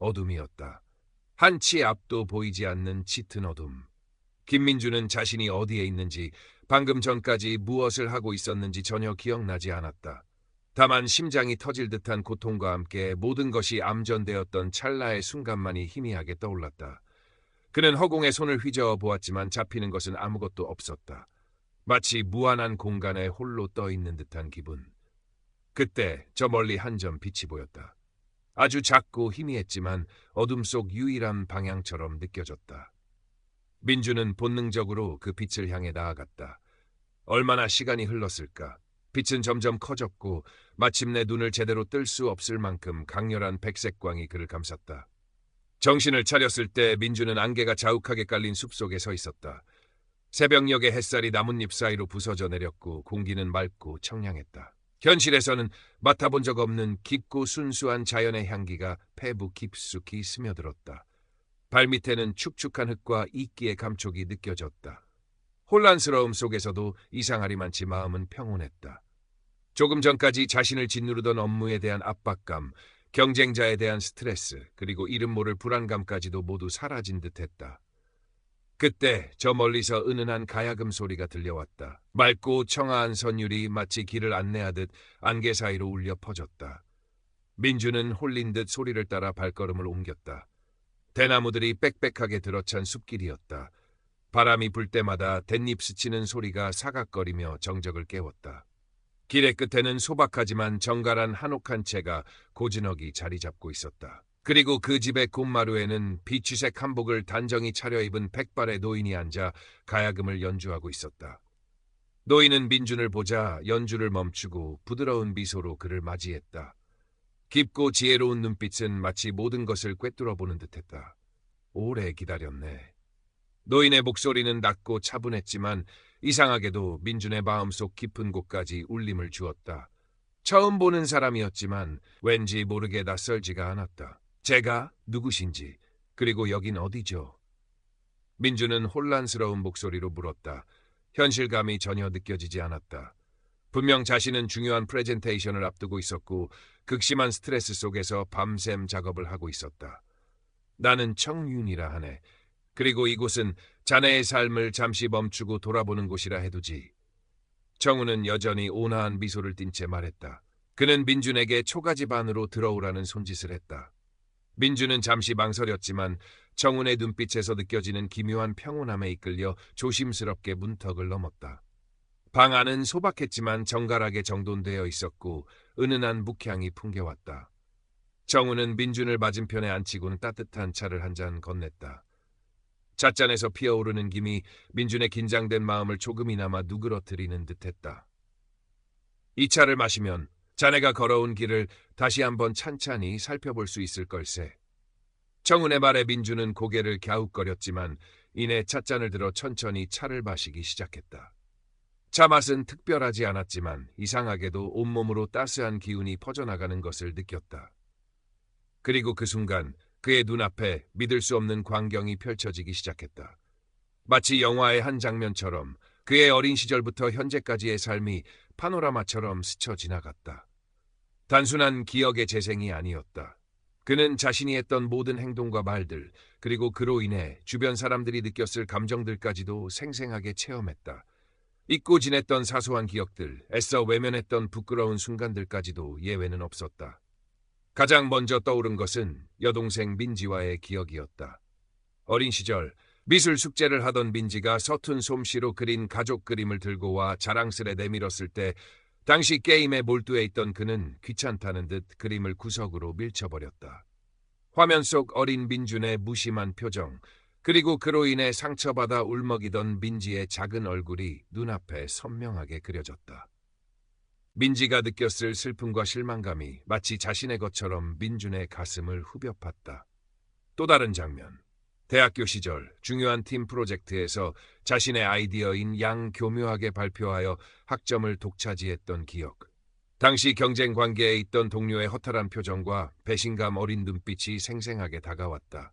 어둠이었다. 한 치 앞도 보이지 않는 짙은 어둠. 김민주는 자신이 어디에 있는지, 방금 전까지 무엇을 하고 있었는지 전혀 기억나지 않았다. 다만 심장이 터질 듯한 고통과 함께 모든 것이 암전되었던 찰나의 순간만이 희미하게 떠올랐다. 그는 허공에 손을 휘저어 보았지만 잡히는 것은 아무것도 없었다. 마치 무한한 공간에 홀로 떠 있는 듯한 기분. 그때 저 멀리 한 점 빛이 보였다. 아주 작고 희미했지만 어둠 속 유일한 방향처럼 느껴졌다. 민주는 본능적으로 그 빛을 향해 나아갔다. 얼마나 시간이 흘렀을까? 빛은 점점 커졌고 마침내 눈을 제대로 뜰 수 없을 만큼 강렬한 백색광이 그를 감쌌다. 정신을 차렸을 때 민주는 안개가 자욱하게 깔린 숲속에 서 있었다. 새벽녘의 햇살이 나뭇잎 사이로 부서져 내렸고 공기는 맑고 청량했다. 현실에서는 맡아본 적 없는 깊고 순수한 자연의 향기가 폐부 깊숙이 스며들었다. 발밑에는 축축한 흙과 이끼의 감촉이 느껴졌다. 혼란스러움 속에서도 이상하리만치 마음은 평온했다. 조금 전까지 자신을 짓누르던 업무에 대한 압박감, 경쟁자에 대한 스트레스, 그리고 이름 모를 불안감까지도 모두 사라진 듯했다. 그때 저 멀리서 은은한 가야금 소리가 들려왔다. 맑고 청아한 선율이 마치 길을 안내하듯 안개 사이로 울려 퍼졌다. 민주는 홀린 듯 소리를 따라 발걸음을 옮겼다. 대나무들이 빽빽하게 들어찬 숲길이었다. 바람이 불 때마다 댄잎 스치는 소리가 사각거리며 정적을 깨웠다. 길의 끝에는 소박하지만 정갈한 한옥 한 채가 고즈넉이 자리 잡고 있었다. 그리고 그 집의 곶마루에는 비취색 한복을 단정히 차려입은 백발의 노인이 앉아 가야금을 연주하고 있었다. 노인은 민준을 보자 연주를 멈추고 부드러운 미소로 그를 맞이했다. 깊고 지혜로운 눈빛은 마치 모든 것을 꿰뚫어보는 듯했다. 오래 기다렸네. 노인의 목소리는 낮고 차분했지만 이상하게도 민준의 마음속 깊은 곳까지 울림을 주었다. 처음 보는 사람이었지만 왠지 모르게 낯설지가 않았다. 제가 누구신지, 그리고 여긴 어디죠? 민준은 혼란스러운 목소리로 물었다. 현실감이 전혀 느껴지지 않았다. 분명 자신은 중요한 프레젠테이션을 앞두고 있었고 극심한 스트레스 속에서 밤샘 작업을 하고 있었다. 나는 청윤이라 하네. 그리고 이곳은 자네의 삶을 잠시 멈추고 돌아보는 곳이라 해두지. 청우는 여전히 온화한 미소를 띤 채 말했다. 그는 민준에게 초가집 안으로 들어오라는 손짓을 했다. 민준은 잠시 망설였지만 청운의 눈빛에서 느껴지는 기묘한 평온함에 이끌려 조심스럽게 문턱을 넘었다. 방 안은 소박했지만 정갈하게 정돈되어 있었고 은은한 묵향이 풍겨왔다. 청운은 민준을 맞은편에 앉히고는 따뜻한 차를 한 잔 건넸다. 찻잔에서 피어오르는 김이 민준의 긴장된 마음을 조금이나마 누그러뜨리는 듯했다. 이 차를 마시면 자네가 걸어온 길을 다시 한번 찬찬히 살펴볼 수 있을 걸세. 청운의 말에 민준은 고개를 갸웃거렸지만 이내 찻잔을 들어 천천히 차를 마시기 시작했다. 차 맛은 특별하지 않았지만 이상하게도 온몸으로 따스한 기운이 퍼져나가는 것을 느꼈다. 그리고 그 순간 그의 눈앞에 믿을 수 없는 광경이 펼쳐지기 시작했다. 마치 영화의 한 장면처럼 그의 어린 시절부터 현재까지의 삶이 파노라마처럼 스쳐 지나갔다. 단순한 기억의 재생이 아니었다. 그는 자신이 했던 모든 행동과 말들, 그리고 그로 인해 주변 사람들이 느꼈을 감정들까지도 생생하게 체험했다. 잊고 지냈던 사소한 기억들, 애써 외면했던 부끄러운 순간들까지도 예외는 없었다. 가장 먼저 떠오른 것은 여동생 민지와의 기억이었다. 어린 시절 미술 숙제를 하던 민지가 서툰 솜씨로 그린 가족 그림을 들고 와 자랑스레 내밀었을 때 당시 게임에 몰두해 있던 그는 귀찮다는 듯 그림을 구석으로 밀쳐버렸다. 화면 속 어린 민준의 무심한 표정, 그리고 그로 인해 상처받아 울먹이던 민지의 작은 얼굴이 눈앞에 선명하게 그려졌다. 민지가 느꼈을 슬픔과 실망감이 마치 자신의 것처럼 민준의 가슴을 후벼 팠다. 또 다른 장면. 대학교 시절 중요한 팀 프로젝트에서 자신의 아이디어인 양 교묘하게 발표하여 학점을 독차지했던 기억. 당시 경쟁 관계에 있던 동료의 허탈한 표정과 배신감 어린 눈빛이 생생하게 다가왔다.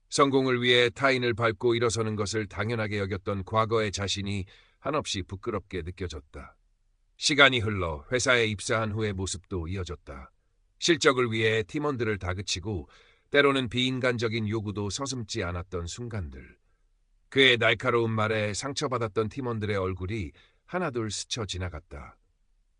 성공을 위해 타인을 밟고 일어서는 것을 당연하게 여겼던 과거의 자신이 한없이 부끄럽게 느껴졌다. 시간이 흘러 회사에 입사한 후의 모습도 이어졌다. 실적을 위해 팀원들을 다그치고 때로는 비인간적인 요구도 서슴지 않았던 순간들. 그의 날카로운 말에 상처받았던 팀원들의 얼굴이 하나둘 스쳐 지나갔다.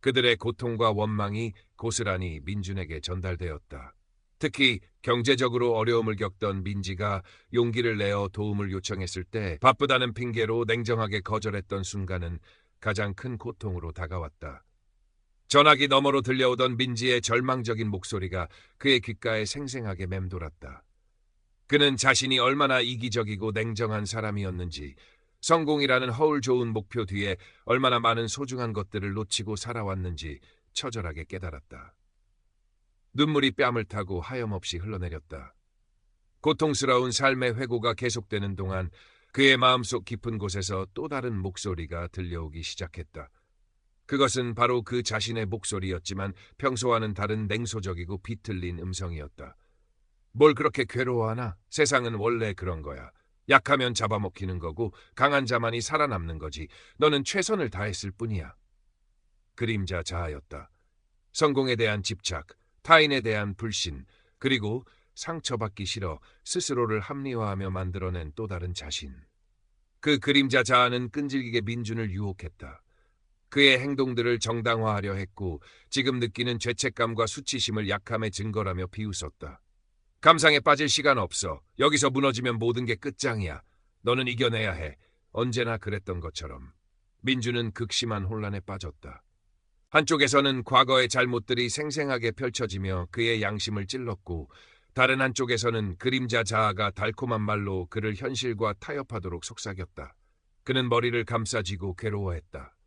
그들의 고통과 원망이 고스란히 민준에게 전달되었다. 특히 경제적으로 어려움을 겪던 민지가 용기를 내어 도움을 요청했을 때 바쁘다는 핑계로 냉정하게 거절했던 순간은 가장 큰 고통으로 다가왔다. 전화기 너머로 들려오던 민지의 절망적인 목소리가 그의 귓가에 생생하게 맴돌았다. 그는 자신이 얼마나 이기적이고 냉정한 사람이었는지, 성공이라는 허울 좋은 목표 뒤에 얼마나 많은 소중한 것들을 놓치고 살아왔는지 처절하게 깨달았다. 눈물이 뺨을 타고 하염없이 흘러내렸다. 고통스러운 삶의 회고가 계속되는 동안 그의 마음속 깊은 곳에서 또 다른 목소리가 들려오기 시작했다. 그것은 바로 그 자신의 목소리였지만 평소와는 다른 냉소적이고 비틀린 음성이었다. 뭘 그렇게 괴로워하나? 세상은 원래 그런 거야. 약하면 잡아먹히는 거고 강한 자만이 살아남는 거지. 너는 최선을 다했을 뿐이야. 그림자 자아였다. 성공에 대한 집착, 타인에 대한 불신, 그리고 상처받기 싫어 스스로를 합리화하며 만들어낸 또 다른 자신. 그 그림자 자아는 끈질기게 민준을 유혹했다. 그의 행동들을 정당화하려 했고 지금 느끼는 죄책감과 수치심을 약함의 증거라며 비웃었다. 감상에 빠질 시간 없어. 여기서 무너지면 모든 게 끝장이야. 너는 이겨내야 해. 언제나 그랬던 것처럼. 민준은 극심한 혼란에 빠졌다. 한쪽에서는 과거의 잘못들이 생생하게 펼쳐지며 그의 양심을 찔렀고 다른 한쪽에서는 그림자 자아가 달콤한 말로 그를 현실과 타협하도록 속삭였다. 그는 머리를 감싸쥐고 괴로워했다.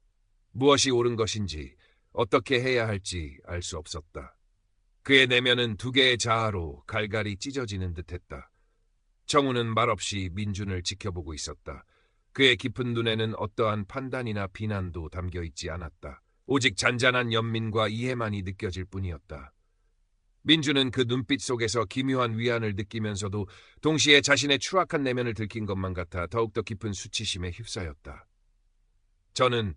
무엇이 옳은 것인지, 어떻게 해야 할지 알 수 없었다. 그의 내면은 두 개의 자아로 갈갈이 찢어지는 듯했다. 청우는 말없이 민준을 지켜보고 있었다. 그의 깊은 눈에는 어떠한 판단이나 비난도 담겨있지 않았다. 오직 잔잔한 연민과 이해만이 느껴질 뿐이었다. 민준은 그 눈빛 속에서 기묘한 위안을 느끼면서도 동시에 자신의 추악한 내면을 들킨 것만 같아 더욱더 깊은 수치심에 휩싸였다. 저는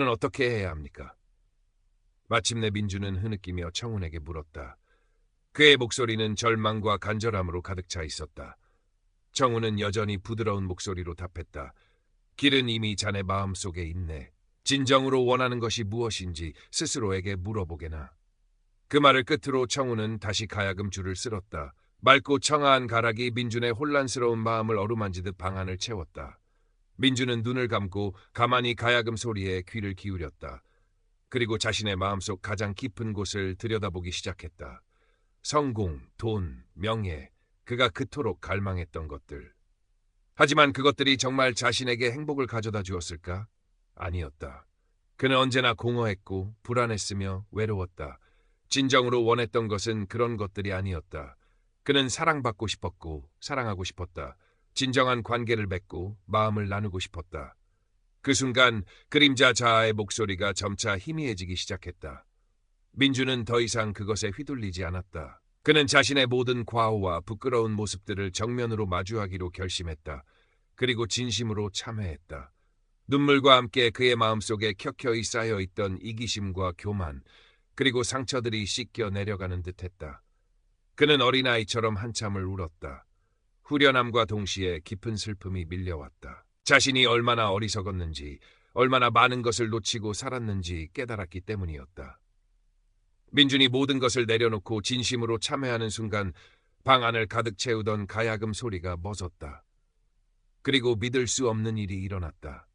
어떻게 해야 합니까? 마침내 민준은 흐느끼며 청운에게 물었다. 그의 목소리는 절망과 간절함으로 가득 차 있었다. 청운은 여전히 부드러운 목소리로 답했다. 길은 이미 자네 마음속에 있네. 진정으로 원하는 것이 무엇인지 스스로에게 물어보게나. 그 말을 끝으로 청우는 다시 가야금 줄을 쓸었다. 맑고 청아한 가락이 민준의 혼란스러운 마음을 어루만지듯 방안을 채웠다. 민준은 눈을 감고 가만히 가야금 소리에 귀를 기울였다. 그리고 자신의 마음속 가장 깊은 곳을 들여다보기 시작했다. 성공, 돈, 명예, 그가 그토록 갈망했던 것들. 하지만 그것들이 정말 자신에게 행복을 가져다 주었을까? 아니었다. 그는 언제나 공허했고 불안했으며 외로웠다. 진정으로 원했던 것은 그런 것들이 아니었다. 그는 사랑받고 싶었고 사랑하고 싶었다. 진정한 관계를 맺고 마음을 나누고 싶었다. 그 순간 그림자 자아의 목소리가 점차 희미해지기 시작했다. 민준은 더 이상 그것에 휘둘리지 않았다. 그는 자신의 모든 과오와 부끄러운 모습들을 정면으로 마주하기로 결심했다. 그리고 진심으로 참회했다. 눈물과 함께 그의 마음속에 켜켜이 쌓여있던 이기심과 교만, 그리고 상처들이 씻겨 내려가는 듯했다. 그는 어린아이처럼 한참을 울었다. 후련함과 동시에 깊은 슬픔이 밀려왔다. 자신이 얼마나 어리석었는지, 얼마나 많은 것을 놓치고 살았는지 깨달았기 때문이었다. 민준이 모든 것을 내려놓고 진심으로 참회하는 순간 방 안을 가득 채우던 가야금 소리가 멎었다. 그리고 믿을 수 없는 일이 일어났다.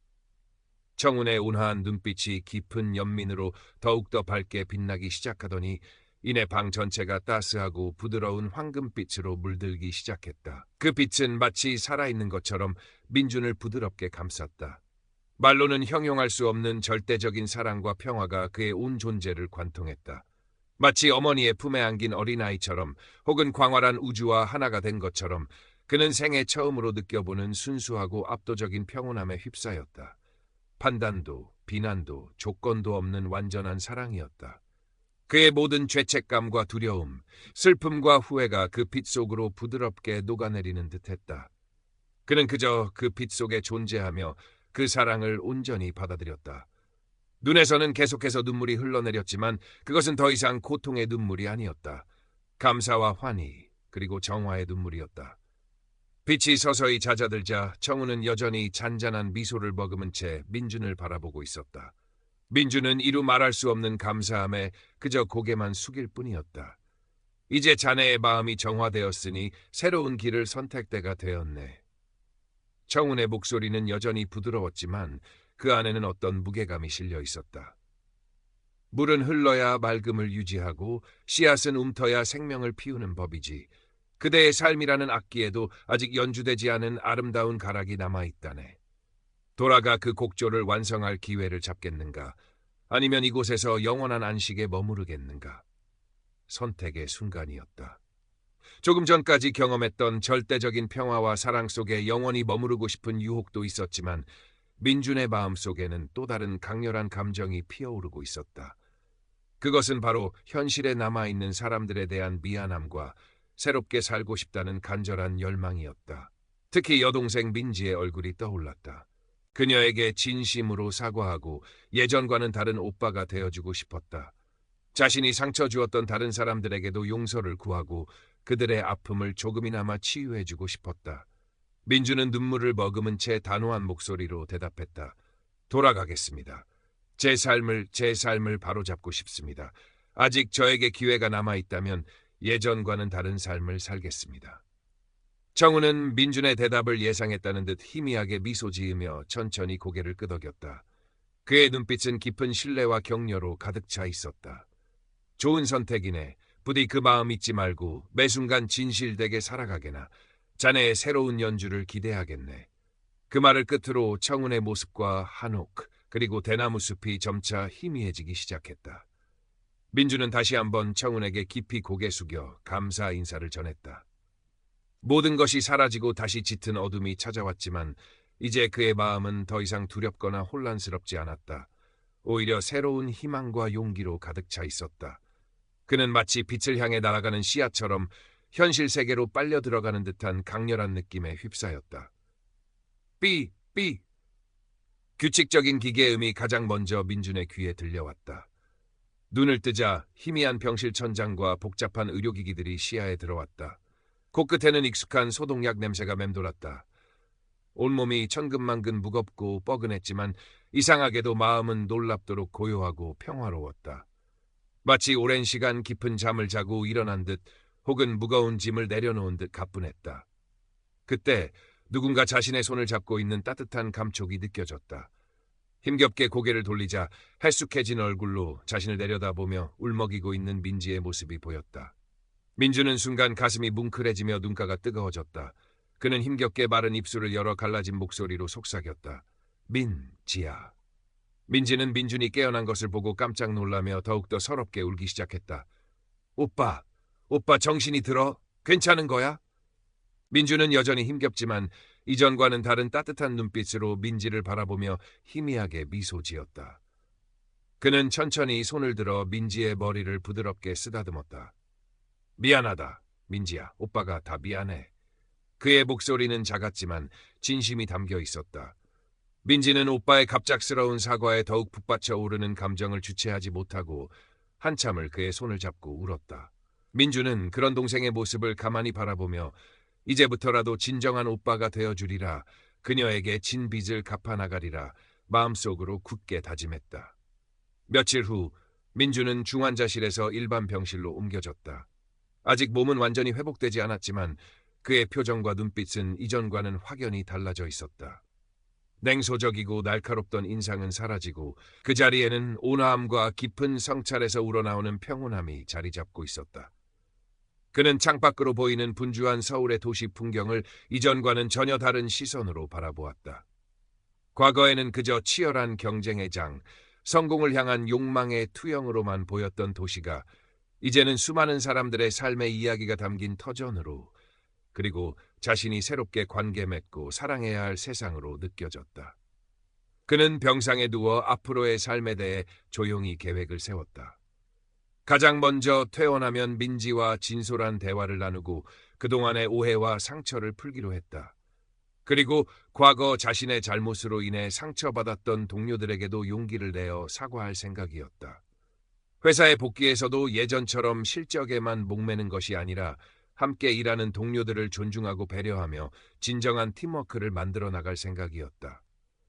청운의 온화한 눈빛이 깊은 연민으로 더욱더 밝게 빛나기 시작하더니 이내 방 전체가 따스하고 부드러운 황금빛으로 물들기 시작했다. 그 빛은 마치 살아있는 것처럼 민준을 부드럽게 감쌌다. 말로는 형용할 수 없는 절대적인 사랑과 평화가 그의 온 존재를 관통했다. 마치 어머니의 품에 안긴 어린아이처럼 혹은 광활한 우주와 하나가 된 것처럼 그는 생애 처음으로 느껴보는 순수하고 압도적인 평온함에 휩싸였다. 판단도 비난도 조건도 없는 완전한 사랑이었다. 그의 모든 죄책감과 두려움, 슬픔과 후회가 그 빛 속으로 부드럽게 녹아내리는 듯했다. 그는 그저 그 빛 속에 존재하며 그 사랑을 온전히 받아들였다. 눈에서는 계속해서 눈물이 흘러내렸지만 그것은 더 이상 고통의 눈물이 아니었다. 감사와 환희, 그리고 정화의 눈물이었다. 빛이 서서히 잦아들자 청우는 여전히 잔잔한 미소를 머금은 채 민준을 바라보고 있었다. 민준은 이루 말할 수 없는 감사함에 그저 고개만 숙일 뿐이었다. 이제 자네의 마음이 정화되었으니 새로운 길을 선택 때가 되었네. 청운의 목소리는 여전히 부드러웠지만 그 안에는 어떤 무게감이 실려 있었다. 물은 흘러야 맑음을 유지하고 씨앗은 움터야 생명을 피우는 법이지. 그대의 삶이라는 악기에도 아직 연주되지 않은 아름다운 가락이 남아있다네. 돌아가 그 곡조를 완성할 기회를 잡겠는가? 아니면 이곳에서 영원한 안식에 머무르겠는가? 선택의 순간이었다. 조금 전까지 경험했던 절대적인 평화와 사랑 속에 영원히 머무르고 싶은 유혹도 있었지만 민준의 마음속에는 또 다른 강렬한 감정이 피어오르고 있었다. 그것은 바로 현실에 남아있는 사람들에 대한 미안함과 새롭게 살고 싶다는 간절한 열망이었다. 특히 여동생 민지의 얼굴이 떠올랐다. 그녀에게 진심으로 사과하고 예전과는 다른 오빠가 되어주고 싶었다. 자신이 상처 주었던 다른 사람들에게도 용서를 구하고 그들의 아픔을 조금이나마 치유해주고 싶었다. 민주는 눈물을 머금은 채 단호한 목소리로 대답했다. 돌아가겠습니다. 제 삶을 바로잡고 싶습니다. 아직 저에게 기회가 남아있다면 예전과는 다른 삶을 살겠습니다. 정우는 민준의 대답을 예상했다는 듯 희미하게 미소 지으며 천천히 고개를 끄덕였다. 그의 눈빛은 깊은 신뢰와 격려로 가득 차 있었다. 좋은 선택이네. 부디 그 마음 잊지 말고 매 순간 진실되게 살아가게나. 자네의 새로운 연주를 기대하겠네. 그 말을 끝으로 청운의 모습과 한옥 그리고 대나무 숲이 점차 희미해지기 시작했다. 민주는 다시 한번 청운에게 깊이 고개 숙여 감사 인사를 전했다. 모든 것이 사라지고 다시 짙은 어둠이 찾아왔지만 이제 그의 마음은 더 이상 두렵거나 혼란스럽지 않았다. 오히려 새로운 희망과 용기로 가득 차 있었다. 그는 마치 빛을 향해 날아가는 씨앗처럼 현실 세계로 빨려 들어가는 듯한 강렬한 느낌에 휩싸였다. 삐! 규칙적인 기계음이 가장 먼저 민준의 귀에 들려왔다. 눈을 뜨자 희미한 병실 천장과 복잡한 의료기기들이 시야에 들어왔다. 코끝에는 익숙한 소독약 냄새가 맴돌았다. 온몸이 천근만근 무겁고 뻐근했지만 이상하게도 마음은 놀랍도록 고요하고 평화로웠다. 마치 오랜 시간 깊은 잠을 자고 일어난 듯 혹은 무거운 짐을 내려놓은 듯 가뿐했다. 그때 누군가 자신의 손을 잡고 있는 따뜻한 감촉이 느껴졌다. 힘겹게 고개를 돌리자 헬쑥해진 얼굴로 자신을 내려다보며 울먹이고 있는 민지의 모습이 보였다. 민주는 순간 가슴이 뭉클해지며 눈가가 뜨거워졌다. 그는 힘겹게 마른 입술을 열어 갈라진 목소리로 속삭였다. 민지야. 민지는 민준이 깨어난 것을 보고 깜짝 놀라며 더욱더 서럽게 울기 시작했다. 오빠 정신이 들어? 괜찮은 거야? 민주는 여전히 힘겹지만 이전과는 다른 따뜻한 눈빛으로 민지를 바라보며 희미하게 미소 지었다. 그는 천천히 손을 들어 민지의 머리를 부드럽게 쓰다듬었다. 미안하다, 민지야. 오빠가 다 미안해. 그의 목소리는 작았지만 진심이 담겨 있었다. 민지는 오빠의 갑작스러운 사과에 더욱 북받쳐 오르는 감정을 주체하지 못하고 한참을 그의 손을 잡고 울었다. 민주는 그런 동생의 모습을 가만히 바라보며 이제부터라도 진정한 오빠가 되어주리라, 그녀에게 진 빚을 갚아나가리라 마음속으로 굳게 다짐했다. 며칠 후 민주는 중환자실에서 일반 병실로 옮겨졌다. 아직 몸은 완전히 회복되지 않았지만 그의 표정과 눈빛은 이전과는 확연히 달라져 있었다. 냉소적이고 날카롭던 인상은 사라지고 그 자리에는 온화함과 깊은 성찰에서 우러나오는 평온함이 자리 잡고 있었다. 그는 창밖으로 보이는 분주한 서울의 도시 풍경을 이전과는 전혀 다른 시선으로 바라보았다. 과거에는 그저 치열한 경쟁의 장, 성공을 향한 욕망의 투영으로만 보였던 도시가 이제는 수많은 사람들의 삶의 이야기가 담긴 터전으로, 그리고 자신이 새롭게 관계 맺고 사랑해야 할 세상으로 느껴졌다. 그는 병상에 누워 앞으로의 삶에 대해 조용히 계획을 세웠다. 가장 먼저 퇴원하면 민지와 진솔한 대화를 나누고 그동안의 오해와 상처를 풀기로 했다. 그리고 과거 자신의 잘못으로 인해 상처받았던 동료들에게도 용기를 내어 사과할 생각이었다. 회사에 복귀해서도 예전처럼 실적에만 목매는 것이 아니라 함께 일하는 동료들을 존중하고 배려하며 진정한 팀워크를 만들어 나갈 생각이었다.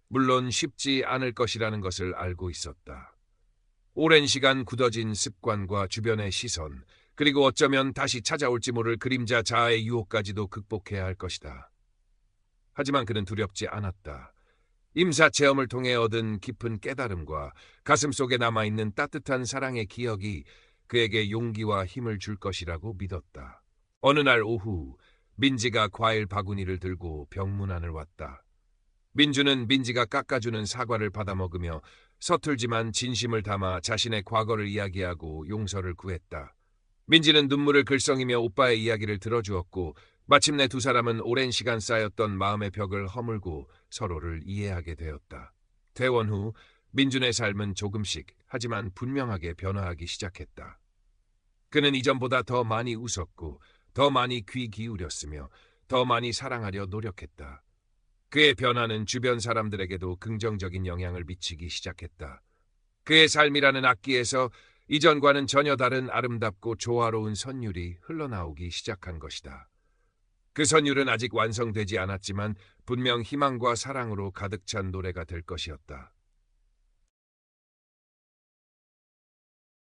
물론 쉽지 않을 것이라는 것을 알고 있었다. 오랜 시간 굳어진 습관과 주변의 시선, 그리고 어쩌면 다시 찾아올지 모를 그림자 자아의 유혹까지도 극복해야 할 것이다. 하지만 그는 두렵지 않았다. 임사 체험을 통해 얻은 깊은 깨달음과 가슴속에 남아있는 따뜻한 사랑의 기억이 그에게 용기와 힘을 줄 것이라고 믿었다. 어느 날 오후, 민지가 과일 바구니를 들고 병문 안을 왔다. 민주는 민지가 깎아주는 사과를 받아먹으며 서툴지만 진심을 담아 자신의 과거를 이야기하고 용서를 구했다. 민지는 눈물을 글썽이며 오빠의 이야기를 들어주었고 마침내 두 사람은 오랜 시간 쌓였던 마음의 벽을 허물고 서로를 이해하게 되었다. 퇴원 후 민준의 삶은 조금씩 하지만 분명하게 변화하기 시작했다. 그는 이전보다 더 많이 웃었고 더 많이 귀 기울였으며 더 많이 사랑하려 노력했다. 그의 변화는 주변 사람들에게도 긍정적인 영향을 미치기 시작했다. 그의 삶이라는 악기에서 이전과는 전혀 다른 아름답고 조화로운 선율이 흘러나오기 시작한 것이다. 그 선율은 아직 완성되지 않았지만 분명 희망과 사랑으로 가득 찬 노래가 될 것이었다.